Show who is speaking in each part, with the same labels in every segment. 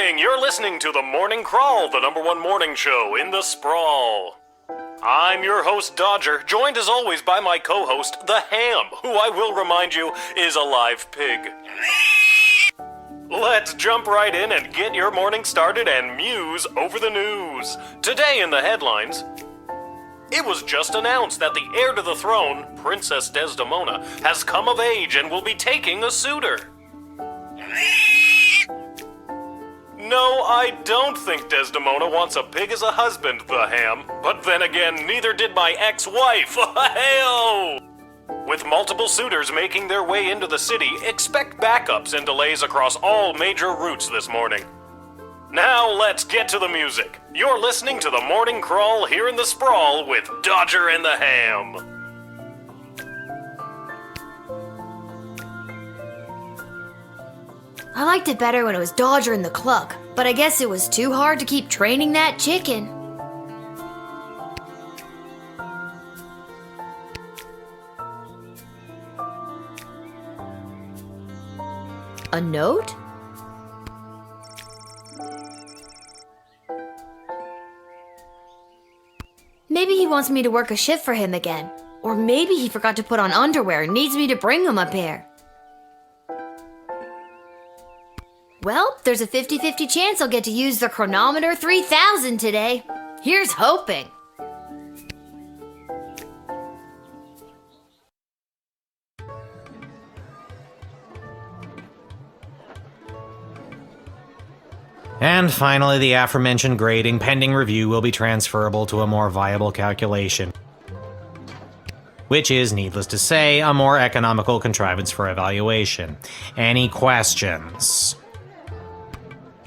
Speaker 1: morning! You're listening to The Morning Crawl, the #1 morning show in the sprawl. I'm your host, Dodger, joined as always by my co-host, The Ham, who I will remind you is a live pig. Let's jump right in and get your morning started and muse over the news. Today in the headlines, it was just announced that the heir to the throne, Princess Desdemona, has come of age and will be taking a suitor. No, I don't think Desdemona wants a pig as a husband, The Ham. But then again, neither did my ex-wife. Hey-oh! With multiple suitors making their way into the city, expect backups and delays across all major routes this morning. Now let's get to the music. You're listening to The Morning Crawl here in the Sprawl with Dodger and the Ham.
Speaker 2: I liked it better when it was Dodger and the Cluck, but I guess it was too hard to keep training that chicken. A note? Maybe he wants me to work a shift for him again. Or maybe he forgot to put on underwear and needs me to bring him a pair. Well, there's a 50-50 chance I'll get to use the Chronometer 3000 today. Here's hoping.
Speaker 3: And finally, the aforementioned grading pending review will be transferable to a more viable calculation, which is, needless to say, a more economical contrivance for evaluation. Any questions?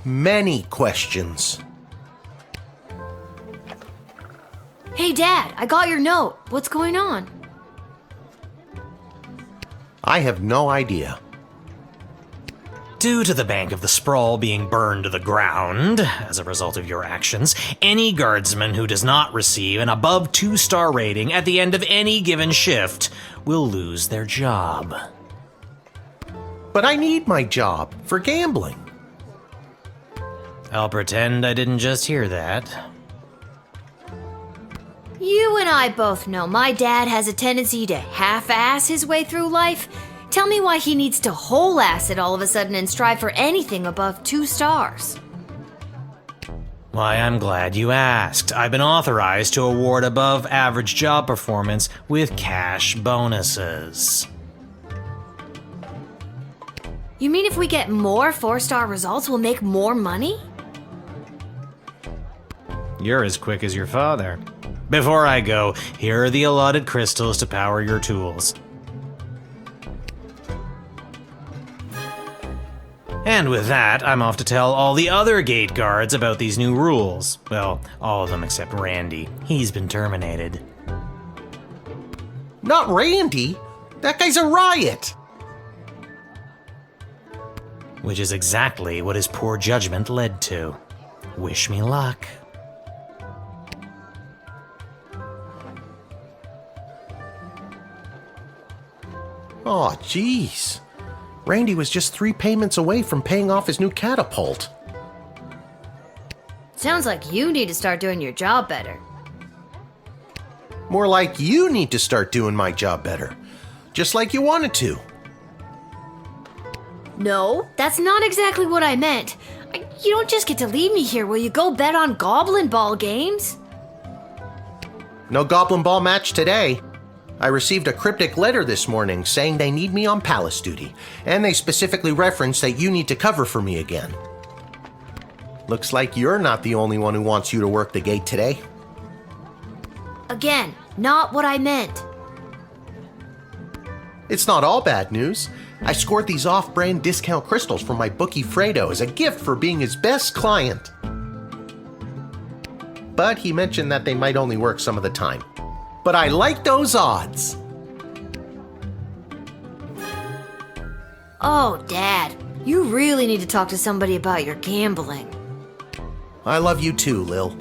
Speaker 4: Many questions.
Speaker 2: Hey, Dad, I got your note. What's going on?
Speaker 4: I have no idea.
Speaker 3: Due to the Bank of the Sprawl being burned to the ground as a result of your actions, any guardsman who does not receive an above 2-star rating at the end of any given shift will lose their job.
Speaker 4: But I need my job for gambling.
Speaker 3: I'll pretend I didn't just hear that.
Speaker 2: You and I both know my dad has a tendency to half-ass his way through life. Tell me why he needs to whole-ass it all of a sudden and strive for anything above 2 stars.
Speaker 3: Why, I'm glad you asked. I've been authorized to award above-average job performance with cash bonuses.
Speaker 2: You mean if we get more 4-star results, we'll make more money?
Speaker 3: You're as quick as your father. Before I go, here are the allotted crystals to power your tools. And with that, I'm off to tell all the other gate guards about these new rules. Well, all of them except Randy. He's been terminated.
Speaker 4: Not Randy! That guy's a riot!
Speaker 3: Which is exactly what his poor judgment led to. Wish me luck.
Speaker 4: Aw, jeez. Randy was just 3 payments away from paying off his new catapult.
Speaker 2: Sounds like you need to start doing your job better.
Speaker 4: More like you need to start doing my job better. Just like you wanted to.
Speaker 2: No, that's not exactly what I meant. You don't just get to leave me here. Will you go bet on Goblin Ball games?
Speaker 4: No Goblin Ball match today. I received a cryptic letter this morning saying they need me on palace duty, and they specifically referenced that you need to cover for me again. Looks like you're not the only one who wants you to work the gate today.
Speaker 2: Again, not what I meant.
Speaker 4: It's not all bad news. I scored these off-brand discount crystals from my bookie Fredo as a gift for being his best client. But he mentioned that they might only work some of the time. But I like those odds.
Speaker 2: Oh, Dad, you really need to talk to somebody about your gambling.
Speaker 4: I love you too, Lil.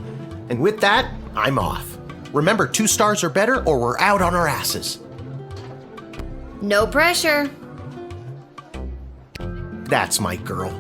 Speaker 4: And with that, I'm off. Remember, 2 stars or better or we're out on our asses.
Speaker 2: No pressure.
Speaker 4: That's my girl.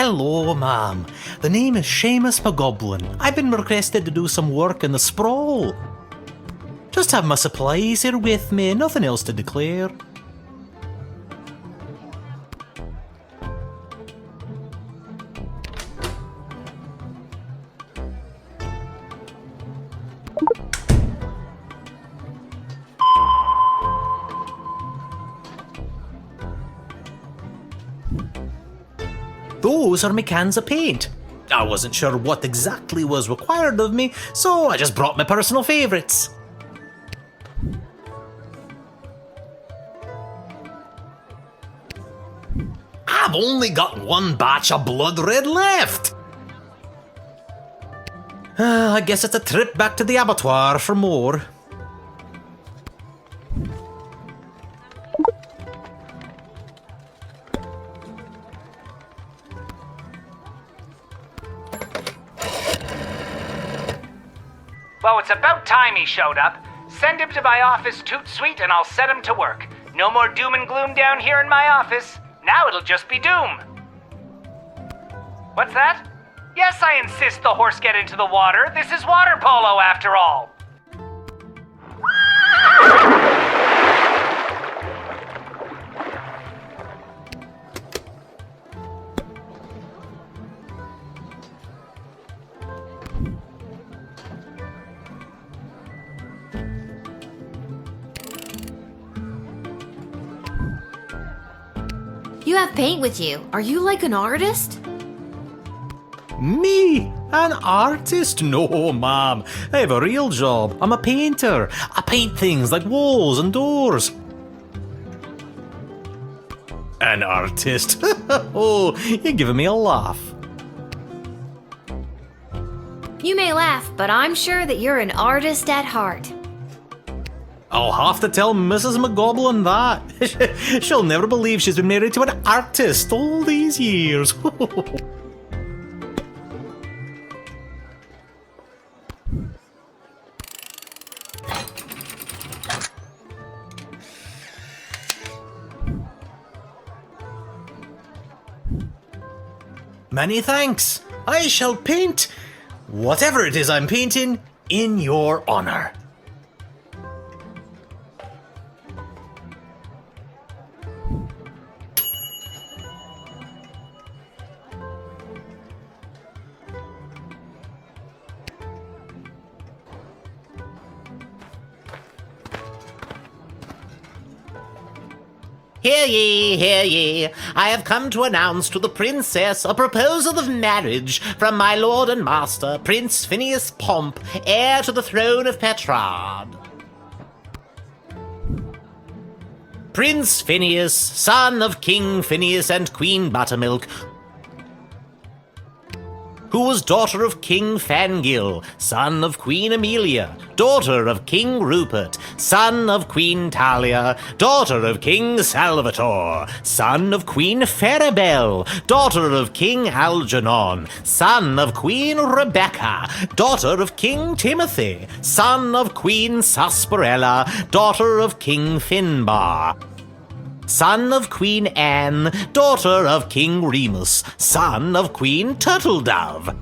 Speaker 3: Hello, ma'am. The name is Sheamus MacGoblin. I've been requested to do some work in the sprawl. Just have my supplies here with me, nothing else to declare. Those are my cans of paint. I wasn't sure what exactly was required of me, so I just brought my personal favourites. I've only got one batch of blood red left. I guess it's a trip back to the abattoir for more.
Speaker 5: Well, it's about time he showed up. Send him to my office toot suite and I'll set him to work. No more doom and gloom down here in my office. Now it'll just be doom. What's that? Yes, I insist the horse get into the water. This is water polo after all.
Speaker 2: You have paint with you. Are you like an artist?
Speaker 3: Me? An artist? No, ma'am. I have a real job. I'm a painter. I paint things like walls and doors. An artist? Oh, you're giving me a laugh.
Speaker 2: You may laugh, but I'm sure that you're an artist at heart.
Speaker 3: I'll have to tell Mrs. MacGoblin that. She'll never believe she's been married to an artist all these years. Many thanks. I shall paint whatever it is I'm painting in your honor.
Speaker 6: Hear ye, hear ye. I have come to announce to the princess a proposal of marriage from my lord and master, Prince Phineas Pomp, heir to the throne of Petrard. Prince Phineas, son of King Phineas and Queen Buttermilk, who was daughter of King Fangil, son of Queen Amelia, daughter of King Rupert, son of Queen Talia, daughter of King Salvatore, son of Queen Farabelle, daughter of King Algernon, son of Queen Rebecca, daughter of King Timothy, son of Queen Sarsaparilla, daughter of King Finbar, son of Queen Anne, daughter of King Remus, son of Queen Turtledove,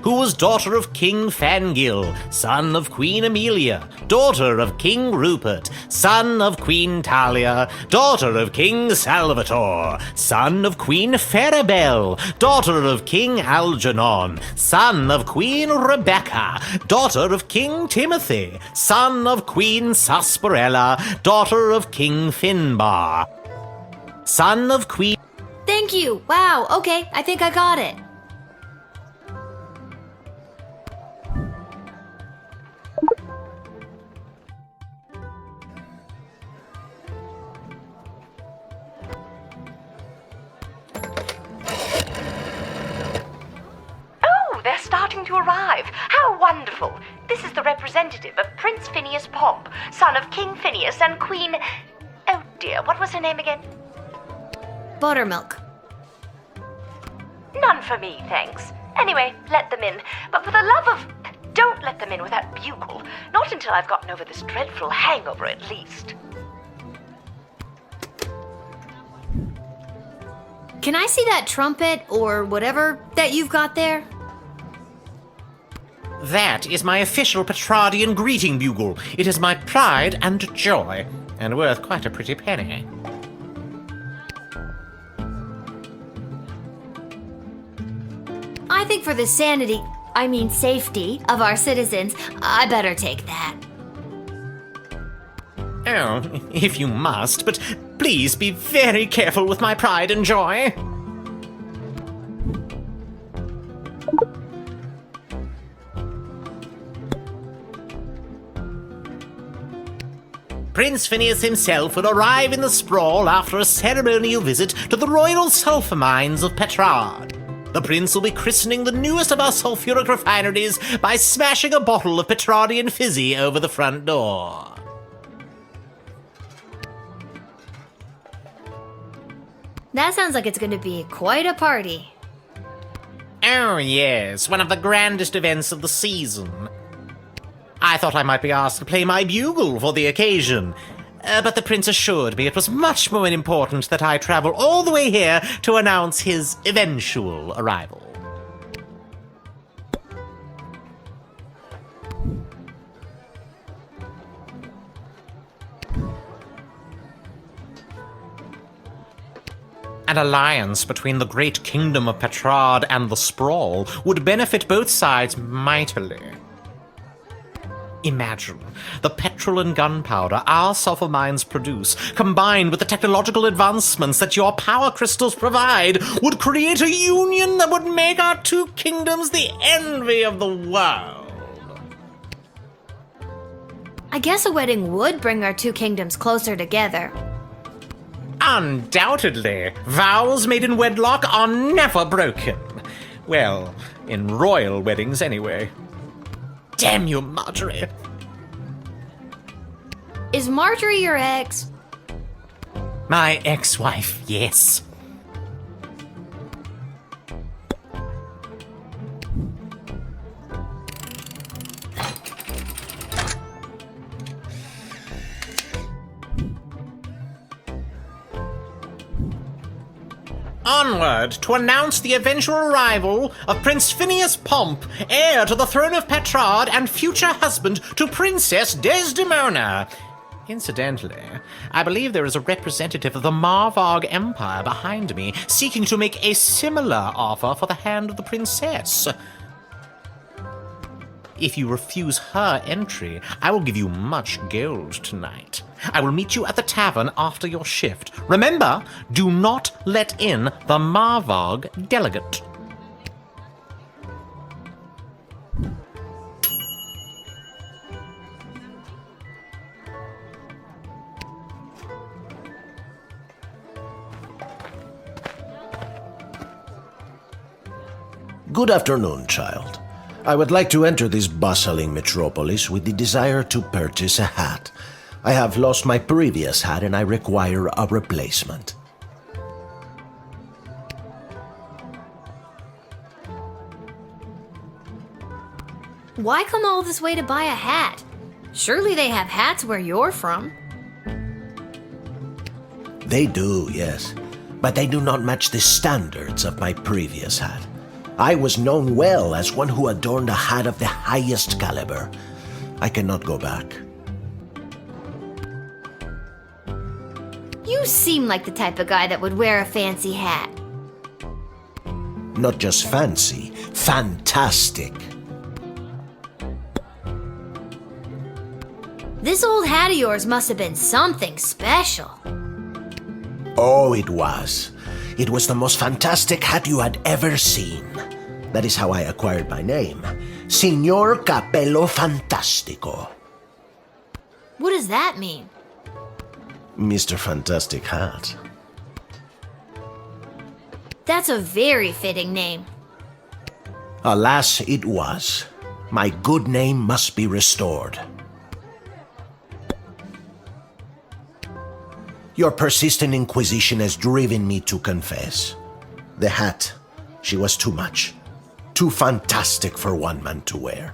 Speaker 6: who was daughter of King Fangil, son of Queen Amelia, daughter of King Rupert, son of Queen Talia, daughter of King Salvatore, son of Queen Farabelle, daughter of King Algernon, son of Queen Rebecca, daughter of King Timothy, son of Queen Sarsaparilla, daughter of King Finbar, son of Queen...
Speaker 2: Thank you. Wow, okay, I think I got it.
Speaker 7: They're starting to arrive. How wonderful. This is the representative of Prince Phineas Pomp, son of King Phineas and Queen... Oh dear, what was her name again?
Speaker 2: Buttermilk.
Speaker 7: None for me, thanks. Anyway, let them in. But for the love of... Don't let them in with that bugle. Not until I've gotten over this dreadful hangover, at least.
Speaker 2: Can I see that trumpet or whatever that you've got there?
Speaker 6: That is my official Petrardian greeting bugle. It is my pride and joy, and worth quite a pretty penny.
Speaker 2: I think for the safety of our citizens, I better take that.
Speaker 6: Oh, if you must, but please be very careful with my pride and joy. Prince Phineas himself will arrive in the sprawl after a ceremonial visit to the royal sulphur mines of Petrard. The prince will be christening the newest of our sulphuric refineries by smashing a bottle of Petrardian fizzy over the front door.
Speaker 2: That sounds like it's going to be quite a party.
Speaker 6: Oh yes, one of the grandest events of the season. I thought I might be asked to play my bugle for the occasion, but the prince assured me it was much more important that I travel all the way here to announce his eventual arrival. An alliance between the great kingdom of Petrard and the Sprawl would benefit both sides mightily. Imagine the petrol and gunpowder our sulphur mines produce, combined with the technological advancements that your power crystals provide, would create a union that would make our two kingdoms the envy of the world.
Speaker 2: I guess a wedding would bring our two kingdoms closer together.
Speaker 6: Undoubtedly. Vows made in wedlock are never broken. Well, in royal weddings anyway. Damn you, Marjorie.
Speaker 2: Is Marjorie your ex?
Speaker 6: My ex-wife, yes. Onward to announce the eventual arrival of Prince Phineas Pomp, heir to the throne of Petrard and future husband to Princess Desdemona. Incidentally, I believe there is a representative of the Marvog Empire behind me seeking to make a similar offer for the hand of the princess. If you refuse her entry, I will give you much gold tonight. I will meet you at the tavern after your shift. Remember, do not let in the Marvog delegate.
Speaker 8: Good afternoon, child. I would like to enter this bustling metropolis with the desire to purchase a hat. I have lost my previous hat and I require a replacement.
Speaker 2: Why come all this way to buy a hat? Surely they have hats where you're from.
Speaker 8: They do, yes, but they do not match the standards of my previous hat. I was known well as one who adorned a hat of the highest caliber. I cannot go back.
Speaker 2: You seem like the type of guy that would wear a fancy hat.
Speaker 8: Not just fancy, fantastic.
Speaker 2: This old hat of yours must have been something special.
Speaker 8: Oh, it was. It was the most fantastic hat you had ever seen. That is how I acquired my name. Signor Cappello Fantastico.
Speaker 2: What does that mean?
Speaker 8: Mr. Fantastic Hat.
Speaker 2: That's a very fitting name.
Speaker 8: Alas, it was. My good name must be restored. Your persistent inquisition has driven me to confess. The hat, she was too much. Too fantastic for one man to wear.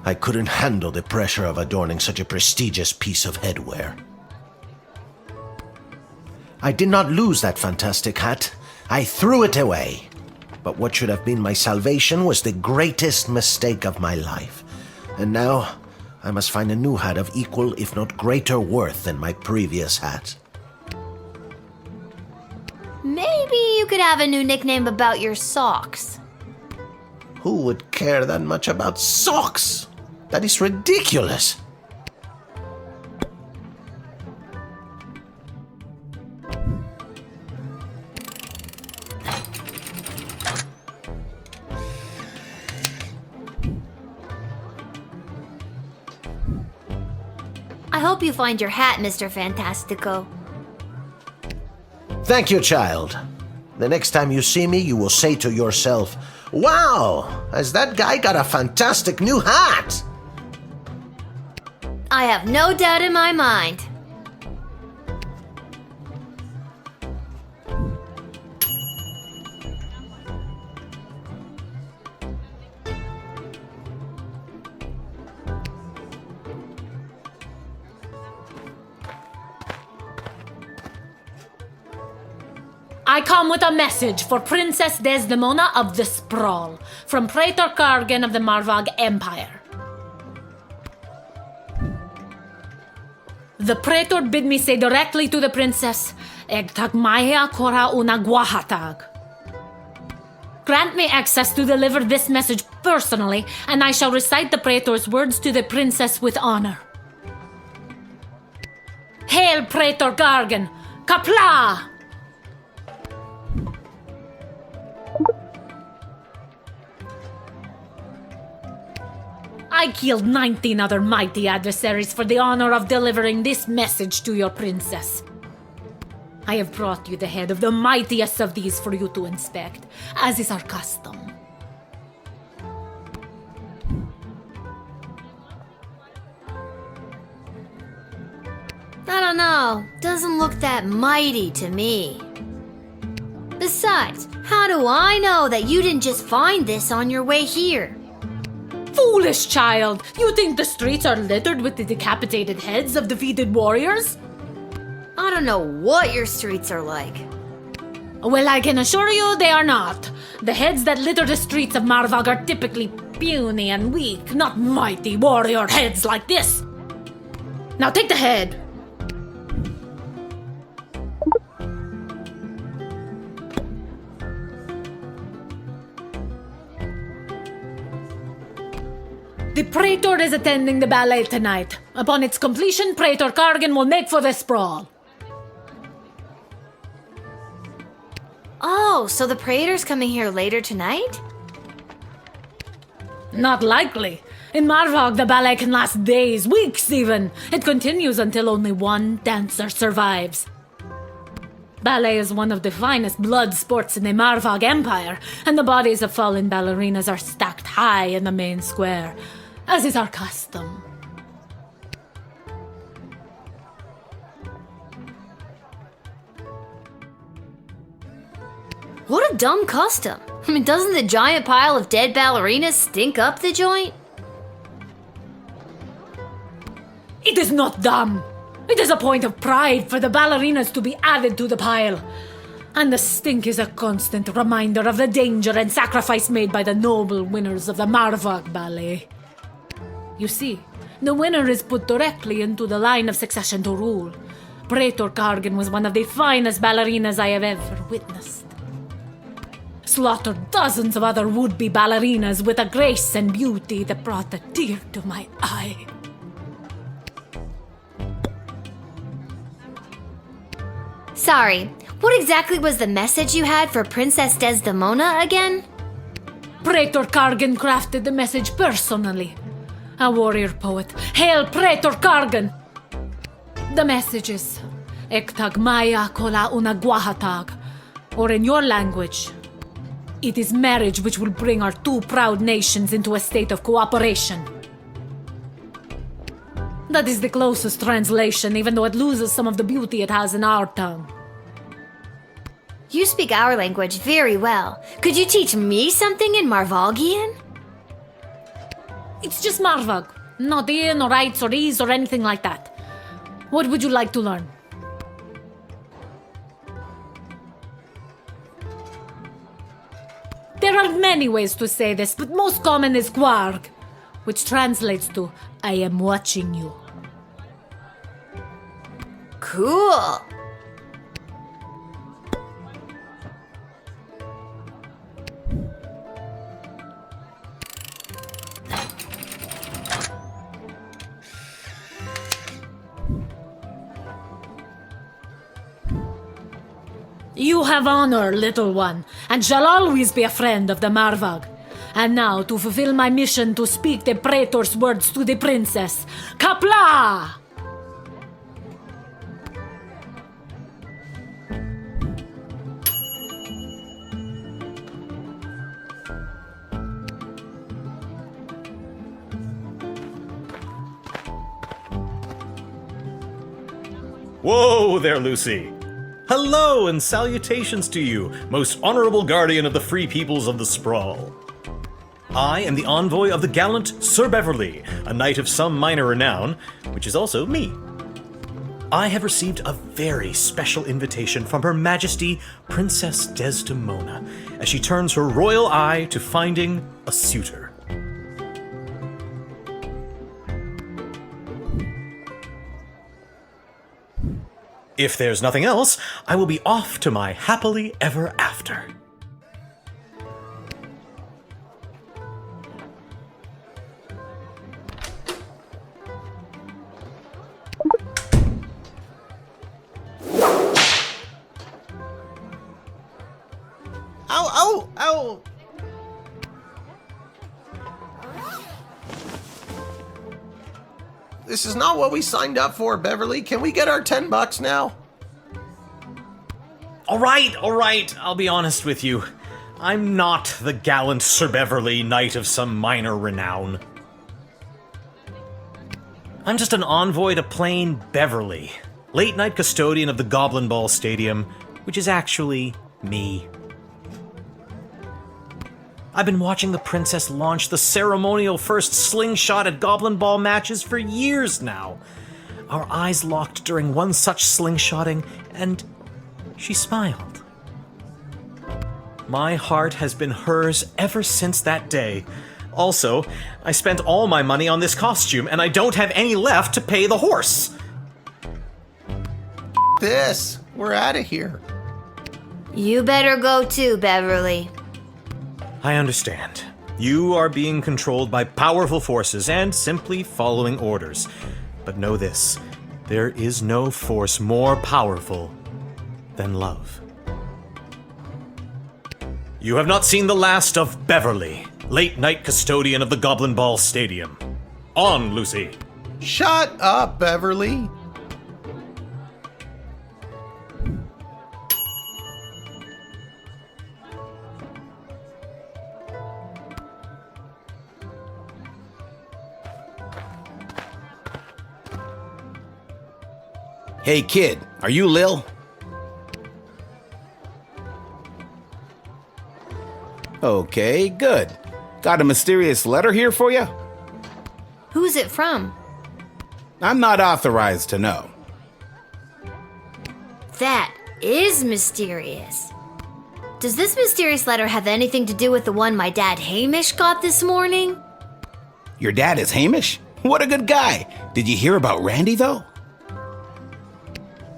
Speaker 8: I couldn't handle the pressure of adorning such a prestigious piece of headwear. I did not lose that fantastic hat. I threw it away. But what should have been my salvation was the greatest mistake of my life. And now, I must find a new hat of equal, if not greater worth than my previous hat.
Speaker 2: Maybe you could have a new nickname about your socks.
Speaker 8: Who would care that much about socks? That is ridiculous.
Speaker 2: I hope you find your hat, Mr. Fantastico.
Speaker 8: Thank you, child. The next time you see me, you will say to yourself, "Wow, has that guy got a fantastic new hat?"
Speaker 2: I have no doubt in my mind.
Speaker 9: I come with a message for Princess Desdemona of the Sprawl, from Praetor Kargan of the Marvog Empire. The Praetor bid me say directly to the Princess, Egtag Maya Kora una Guahatag. Grant me access to deliver this message personally, and I shall recite the Praetor's words to the Princess with honor. Hail, Praetor Kargan! Kapla! I killed 19 other mighty adversaries for the honor of delivering this message to your princess. I have brought you the head of the mightiest of these for you to inspect, as is our custom.
Speaker 2: I don't know. Doesn't look that mighty to me. Besides, how do I know that you didn't just find this on your way here?
Speaker 9: Foolish child! You think the streets are littered with the decapitated heads of defeated warriors?
Speaker 2: I don't know what your streets are like.
Speaker 9: Well, I can assure you they are not. The heads that litter the streets of Marvog are typically puny and weak, not mighty warrior heads like this. Now take the head. The Praetor is attending the ballet tonight. Upon its completion, Praetor Kargan will make for the sprawl.
Speaker 2: Oh, so the Praetor's coming here later tonight?
Speaker 9: Not likely. In Marvog, the ballet can last days, weeks even. It continues until only one dancer survives. Ballet is one of the finest blood sports in the Marvog Empire, and the bodies of fallen ballerinas are stacked high in the main square, as is our custom.
Speaker 2: What a dumb custom. I mean, doesn't the giant pile of dead ballerinas stink up the joint?
Speaker 9: It is not dumb. It is a point of pride for the ballerinas to be added to the pile. And the stink is a constant reminder of the danger and sacrifice made by the noble winners of the Marvog Ballet. You see, the winner is put directly into the line of succession to rule. Praetor Kargan was one of the finest ballerinas I have ever witnessed. Slaughtered dozens of other would-be ballerinas with a grace and beauty that brought a tear to my eye.
Speaker 2: Sorry, what exactly was the message you had for Princess Desdemona again?
Speaker 9: Praetor Kargan crafted the message personally. A warrior poet. Hail Praetor Kargan! The message is Ektag Maya Kola Una Guahatag, or in your language, it is marriage which will bring our two proud nations into a state of cooperation. That is the closest translation, even though it loses some of the beauty it has in our tongue.
Speaker 2: You speak our language very well. Could you teach me something in Marvogian?
Speaker 9: It's just Marvog, not in or rights or ease or anything like that. What would you like to learn? many ways to say this, but most common is quarg, which translates to I am watching you.
Speaker 2: Cool.
Speaker 9: You have honor, little one, and shall always be a friend of the Marvag. And now, to fulfill my mission to speak the praetor's words to the princess, Kapla!
Speaker 10: Whoa there, Lucy! Hello and salutations to you, most honorable guardian of the free peoples of the Sprawl. I am the envoy of the gallant Sir Beverley, a knight of some minor renown, which is also me. I have received a very special invitation from Her Majesty Princess Desdemona, as she turns her royal eye to finding a suitor. If there's nothing else, I will be off to my happily ever after.
Speaker 4: Ow, ow, ow! This is not what we signed up for, Beverly. Can we get our $10 now?
Speaker 10: All right, I'll be honest with you. I'm not the gallant Sir Beverley, knight of some minor renown. I'm just an envoy to plain Beverley, late-night custodian of the Goblin Ball Stadium, which is actually me. I've been watching the princess launch the ceremonial first slingshot at Goblin Ball matches for years now. Our eyes locked during one such slingshotting, and she smiled. My heart has been hers ever since that day. Also, I spent all my money on this costume, and I don't have any left to pay the horse.
Speaker 4: This. We're out of here.
Speaker 2: You better go too, Beverly.
Speaker 10: I understand. You are being controlled by powerful forces and simply following orders. But know this, there is no force more powerful than love. You have not seen the last of Beverley, late-night custodian of the Goblin Ball Stadium. On, Lucy.
Speaker 4: Shut up, Beverly.
Speaker 11: Hey kid, are you Lil? Okay, good. Got a mysterious letter here for you?
Speaker 2: Who's it from?
Speaker 11: I'm not authorized to know.
Speaker 2: That is mysterious. Does this mysterious letter have anything to do with the one my dad Hamish got this morning?
Speaker 11: Your dad is Hamish? What a good guy. Did you hear about Randy, though?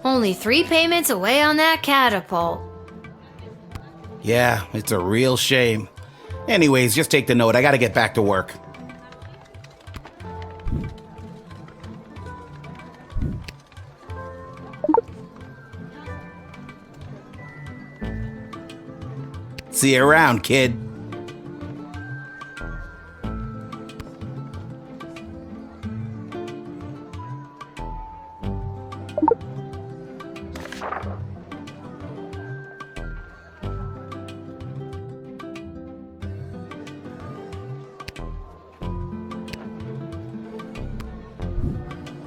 Speaker 2: Only 3 payments away on that catapult.
Speaker 11: Yeah, it's a real shame. Anyways, just take the note. I gotta get back to work. See you around, kid.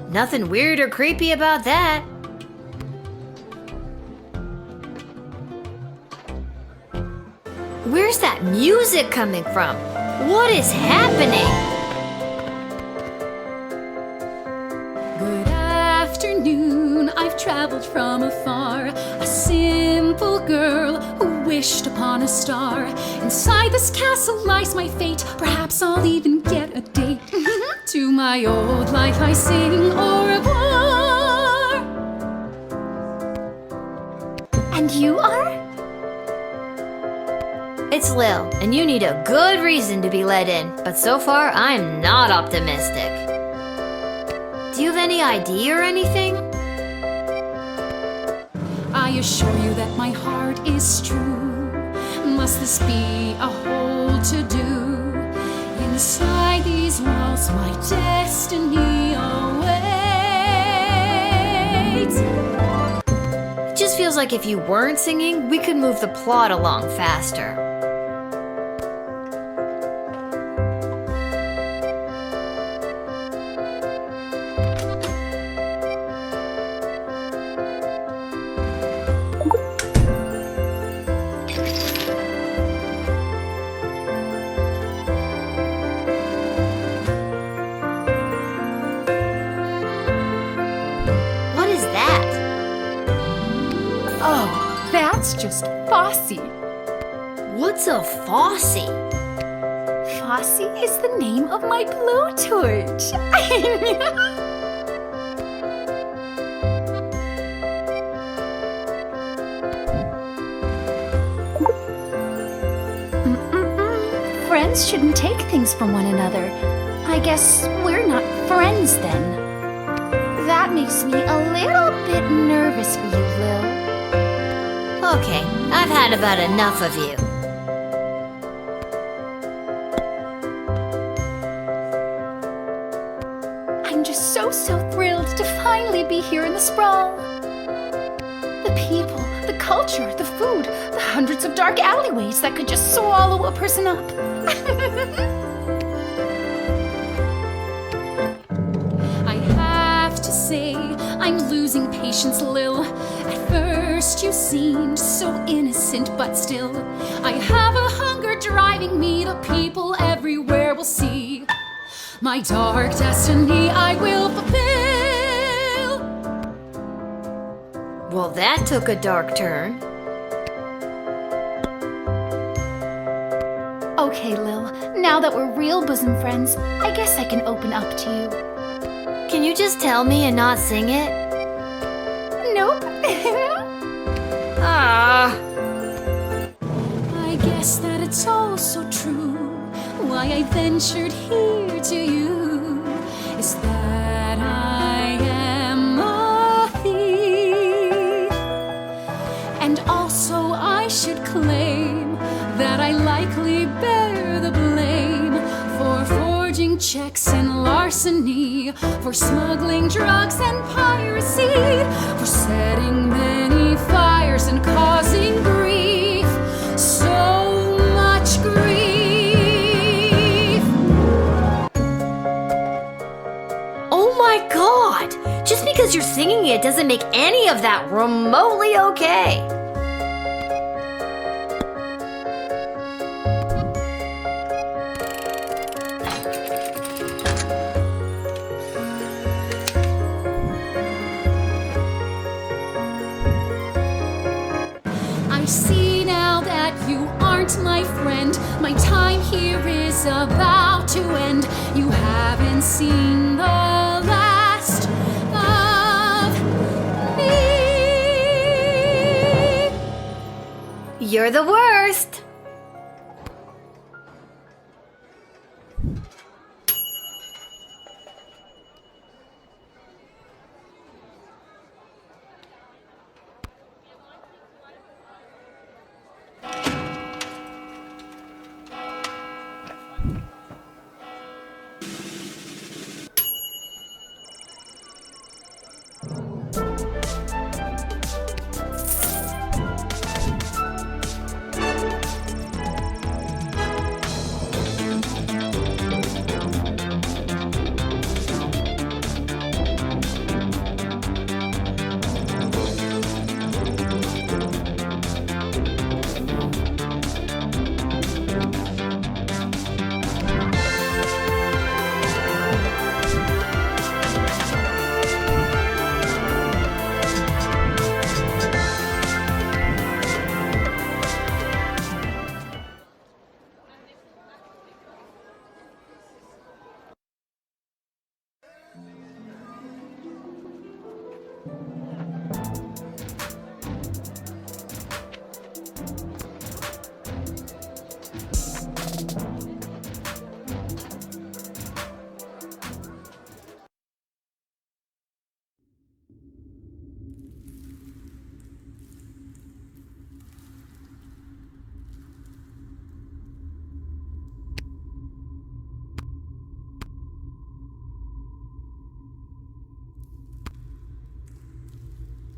Speaker 2: Nothing weird or creepy about that. Where's that music coming from? What is happening?
Speaker 12: Good afternoon, I've traveled from afar. A simple girl who wished upon a star. Inside this castle lies my fate. Perhaps I'll even get a date. To my old life I sing au revoir.
Speaker 7: And you are?
Speaker 2: It's Lil, and you need a good reason to be let in, but so far I'm not optimistic. Do you have any ID or anything?
Speaker 12: I assure you that my heart is true. Must this be a whole to-do? Inside these walls my destiny awaits.
Speaker 2: It just feels like if you weren't singing, we could move the plot along faster.
Speaker 12: That's just Fossy.
Speaker 2: What's a Fossy?
Speaker 12: Fossy is the name of my blowtorch. Friends shouldn't take things from one another. I guess we're not friends then. That makes me a little bit nervous for you, Lil.
Speaker 2: Okay, I've had about enough of you.
Speaker 12: I'm just so thrilled to finally be here in the sprawl. The people, the culture, the food, the hundreds of dark alleyways that could just swallow a person up. I have to say, I'm losing patience, Lil. At first you seemed so innocent, but still I have a hunger driving me. The people everywhere will see my dark destiny I will fulfill.
Speaker 2: Well, that took a dark turn.
Speaker 12: Okay, Lil, now that we're real bosom friends, I guess I can open up to you.
Speaker 2: Can you just tell me and not sing it?
Speaker 12: Nope.
Speaker 2: Ah.
Speaker 12: I guess that it's all so true. Why I ventured here to you is that I am a thief. And also I should claim that I likely bear the blame for forging checks and larceny, for smuggling drugs and piracy, for setting many fires and causing grief, so much grief.
Speaker 2: Oh my god! Just because you're singing it doesn't make any of that remotely okay.
Speaker 12: I see now that you aren't my friend. My time here is about to end. You haven't seen the last of me.
Speaker 2: You're the worst.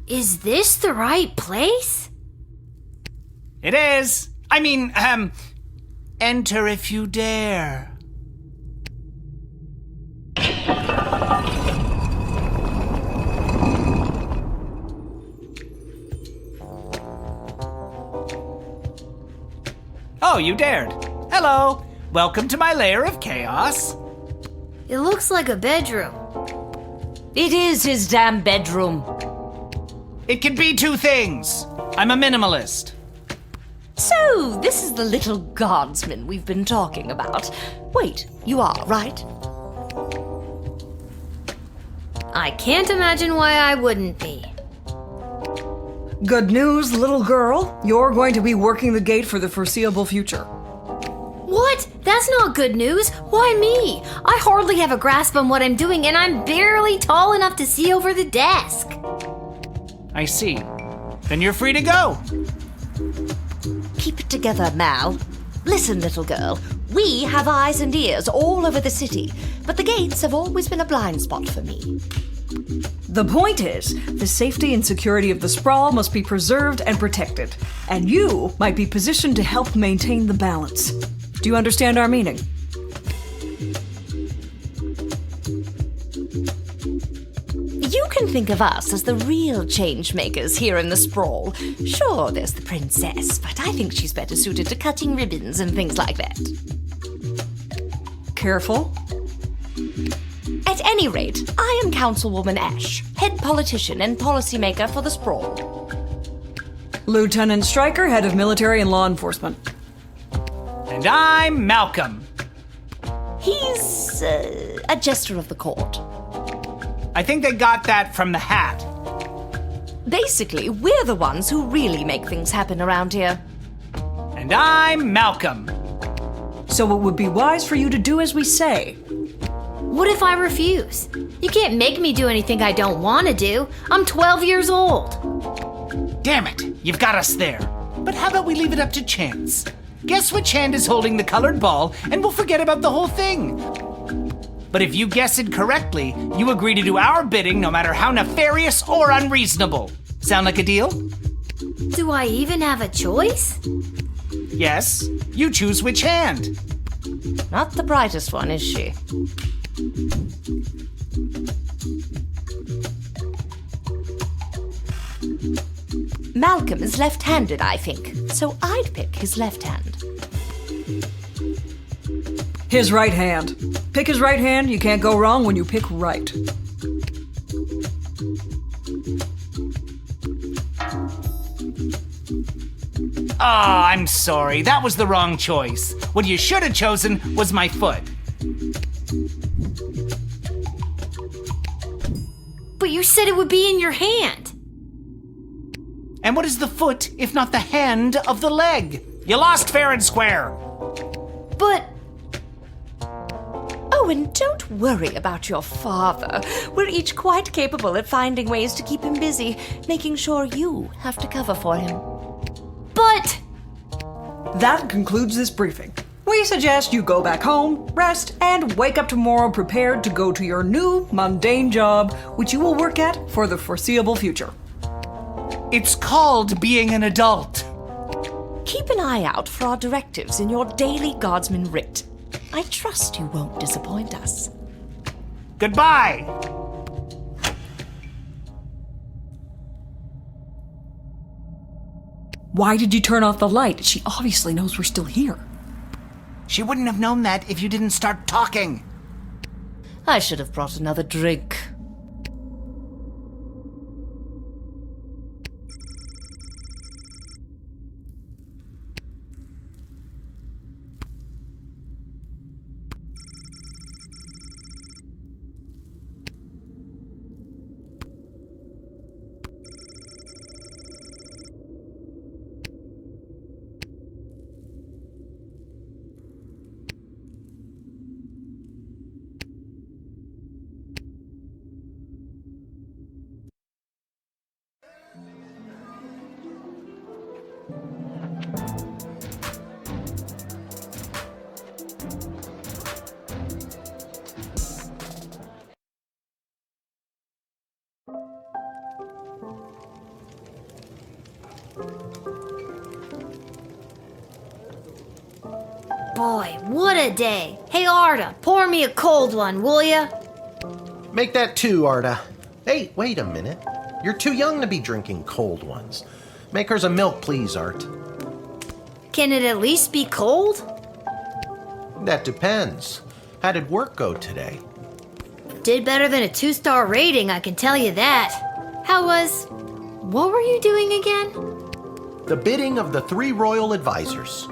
Speaker 2: Is this the right place?
Speaker 5: It is. I mean, enter if you dare. Oh, you dared. Hello. Welcome to my lair of chaos.
Speaker 2: It looks like a bedroom.
Speaker 13: It is his damn bedroom.
Speaker 5: It can be two things. I'm a minimalist.
Speaker 13: So, this is the little guardsman we've been talking about. Wait, you are, right?
Speaker 2: I can't imagine why I wouldn't be.
Speaker 14: Good news, little girl. You're going to be working the gate for the foreseeable future.
Speaker 2: What? That's not good news. Why me? I hardly have a grasp on what I'm doing, and I'm barely tall enough to see over the desk.
Speaker 5: I see. Then you're free to go.
Speaker 13: Keep it together, Mal. Listen, little girl. We have eyes and ears all over the city, but the gates have always been a blind spot for me.
Speaker 14: The point is, the safety and security of the sprawl must be preserved and protected, and you might be positioned to help maintain the balance. Do you understand our meaning?
Speaker 13: You can think of us as the real change makers here in the sprawl. Sure, there's the princess, but I think she's better suited to cutting ribbons and things like that.
Speaker 14: Careful.
Speaker 13: At any rate, I am Councilwoman Ash, head politician and policymaker for the sprawl.
Speaker 14: Lieutenant Stryker, head of military and law enforcement.
Speaker 5: And I'm Malcolm.
Speaker 13: He's a jester of the court.
Speaker 5: I think they got that from the hat.
Speaker 13: Basically, we're the ones who really make things happen around here.
Speaker 5: And I'm Malcolm.
Speaker 14: So it would be wise for you to do as we say.
Speaker 2: What if I refuse? You can't make me do anything I don't want to do. I'm 12 years old.
Speaker 5: Damn it, you've got us there. But how about we leave it up to chance? Guess which hand is holding the colored ball, and we'll forget about the whole thing. But if you guess it correctly, you agree to do our bidding no matter how nefarious or unreasonable. Sound like a deal?
Speaker 2: Do I even have a choice?
Speaker 5: Yes, you choose which hand.
Speaker 13: Not the brightest one, is she? Malcolm is left-handed, I think, so I'd pick his left hand.
Speaker 14: His right hand. Pick his right hand, you can't go wrong when you pick right.
Speaker 5: Oh, I'm sorry, that was the wrong choice. What you should have chosen was my foot.
Speaker 2: But you said it would be in your hand.
Speaker 5: And what is the foot if not the hand of the leg? You lost fair and square.
Speaker 2: But...
Speaker 13: Oh, and don't worry about your father. We're each quite capable at finding ways to keep him busy, making sure you have to cover for him.
Speaker 2: But...
Speaker 14: That concludes this briefing. We suggest you go back home, rest, and wake up tomorrow prepared to go to your new mundane job, which you will work at for the foreseeable future.
Speaker 5: It's called being an adult.
Speaker 13: Keep an eye out for our directives in your daily guardsman writ. I trust you won't disappoint us.
Speaker 5: Goodbye.
Speaker 14: Why did you turn off the light? She obviously knows we're still here.
Speaker 5: She wouldn't have known that if you didn't start talking.
Speaker 13: I should have brought another drink.
Speaker 2: what a day. Hey, Arda, pour me a cold one, will ya?
Speaker 4: Make that 2, Arda. Hey, wait a minute. You're too young to be drinking cold ones. Make hers a milk, please, Art.
Speaker 2: Can it at least be cold?
Speaker 4: That depends. How did work go today?
Speaker 2: Did better than a 2-star rating, I can tell you that. What were you doing again?
Speaker 4: The bidding of the 3 royal advisors.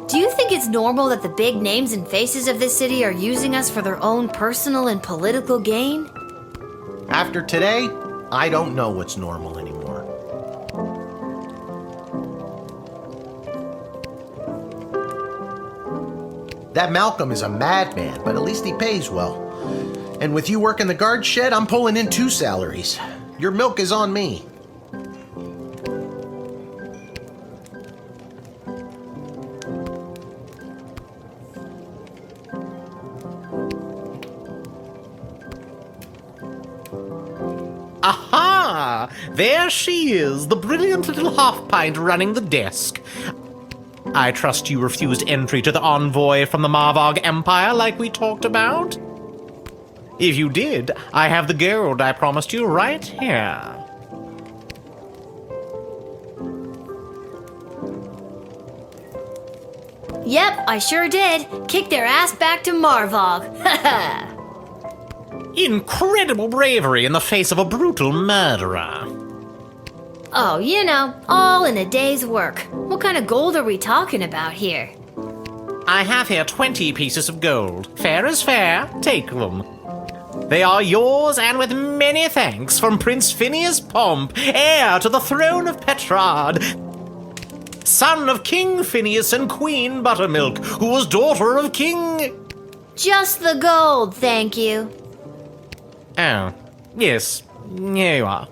Speaker 2: Do you think it's normal that the big names and faces of this city are using us for their own personal and political gain?
Speaker 4: After today, I don't know what's normal anymore. That Malcolm is a madman, but at least he pays well. And with you working the Guardshed, I'm pulling in 2 salaries. Your milk is on me.
Speaker 6: Aha! There she is, the brilliant little half-pint running the desk. I trust you refused entry to the envoy from the Marvog Empire like we talked about? If you did, I have the gold I promised you right here.
Speaker 2: Yep, I sure did. Kick their ass back to Marvog. Haha.
Speaker 6: Incredible bravery in the face of a brutal murderer.
Speaker 2: Oh, all in a day's work. What kind of gold are we talking about here?
Speaker 6: I have here 20 pieces of gold. Fair is fair. Take them. They are yours, and with many thanks from Prince Phineas Pomp, heir to the throne of Petrard, son of King Phineas and Queen Buttermilk, who was daughter of King...
Speaker 2: Just the gold, thank you.
Speaker 6: Oh, yes, here you are.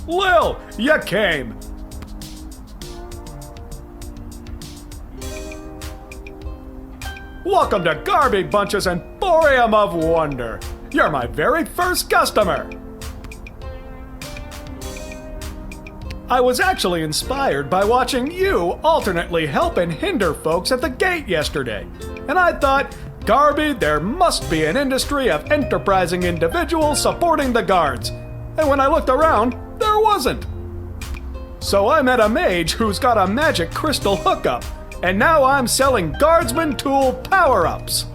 Speaker 15: Lil, you came! Welcome to Garby Bunch's Emporium of Wonder. You're my very first customer. I was actually inspired by watching you alternately help and hinder folks at the gate yesterday. And I thought, Garby, there must be an industry of enterprising individuals supporting the guards. And when I looked around, there wasn't. So I met a mage who's got a magic crystal hookup. And now I'm selling Guardsman tool power-ups.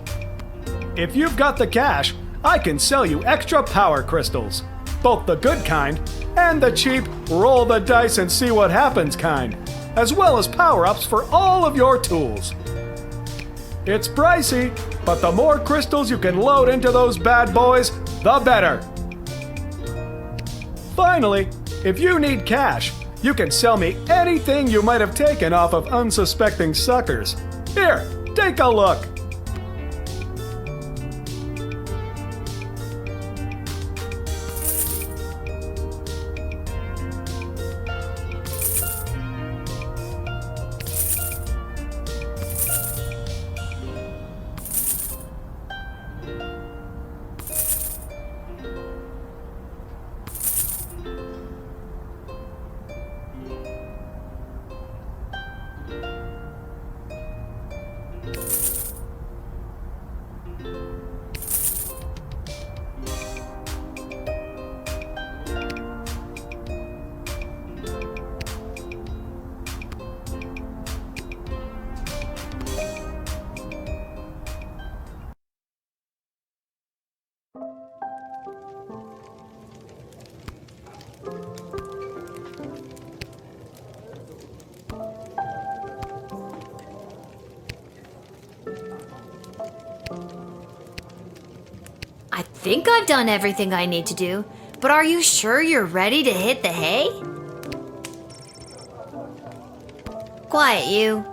Speaker 15: If you've got the cash, I can sell you extra power crystals. Both the good kind and the cheap roll the dice and see what happens kind, as well as power-ups for all of your tools. It's pricey, but the more crystals you can load into those bad boys, the better. Finally, if you need cash, you can sell me anything you might have taken off of unsuspecting suckers. Here, take a look.
Speaker 2: I think I've done everything I need to do, but are you sure you're ready to hit the hay? Quiet, you.